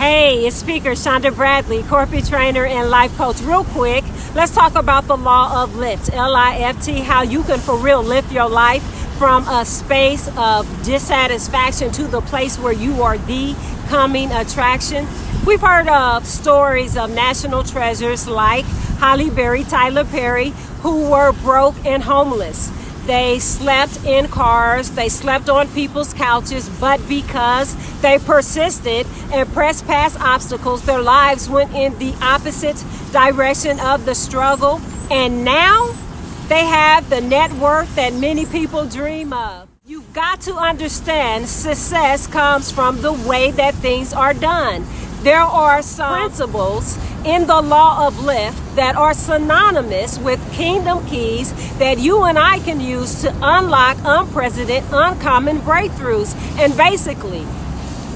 Hey, it's Speaker Shonda Bradley, corporate trainer and life coach. Real quick, let's talk about the law of lift, L-I-F-T, how you can for real lift your life from a space of dissatisfaction to the place where you are the coming attraction. We've heard of stories of national treasures like Halle Berry, Tyler Perry, who were broke and homeless. They slept in cars, they slept on people's couches, but because they persisted and pressed past obstacles, their lives went in the opposite direction of the struggle. And now they have the net worth that many people dream of. You've got to understand success comes from the way that things are done. There are some principles in the law of lift that are synonymous with kingdom keys that you and I can use to unlock unprecedented, uncommon breakthroughs. And basically,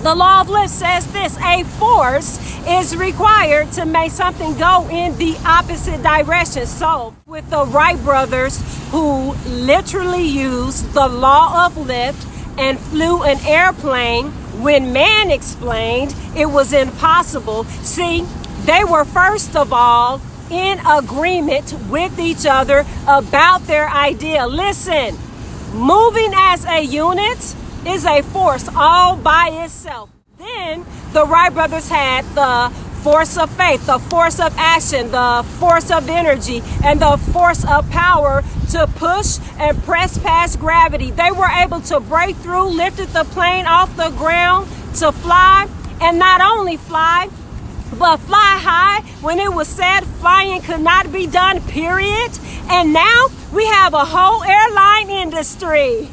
the law of lift says this: a force is required to make something go in the opposite direction. So with the Wright Brothers, who literally used the law of lift and flew an airplane when man explained it was impossible. See, they were first of all in agreement with each other about their idea. Listen, moving as a unit is a force all by itself. Then the Wright brothers had the force of faith, the force of action, the force of energy, and the force of power to push and press past gravity. They were able to break through, lifted the plane off the ground to fly, and not only fly, but fly high. When it was said flying could not be done, period. And now we have a whole airline industry.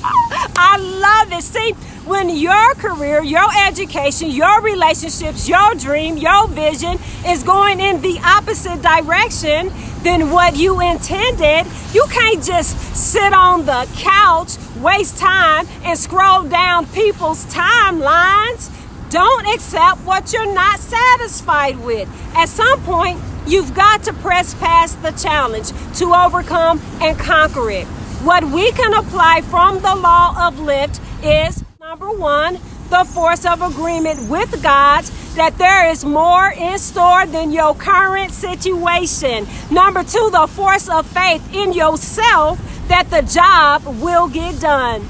I love it. See, when your career, your education, your relationships, your dream, your vision is going in the opposite direction than what you intended, you can't just sit on the couch, waste time, and scroll down people's timelines. Don't accept what you're not satisfied with. At some point, you've got to press past the challenge to overcome and conquer it. What we can apply from the law of lift is, number one, the force of agreement with God that there is more in store than your current situation. Number two, the force of faith in yourself that the job will get done.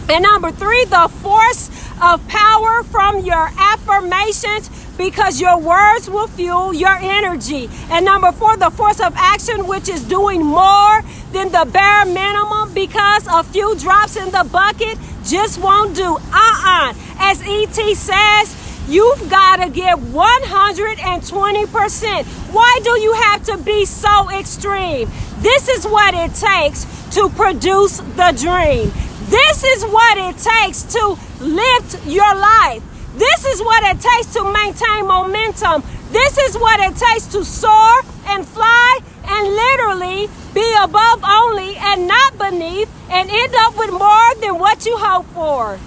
And number three, the force of power from your affirmations, because your words will fuel your energy. And number four, the force of action, which is doing more than the bare minimum, because a few drops in the bucket just won't do. As E.T. says, you've got to give 120%. Why do you have to be so extreme? This is what it takes to produce the dream. This is what it takes to lift your life. This is what it takes to maintain momentum. This is what it takes to soar and fly and literally be above only and not beneath and end up with more than what you hope for.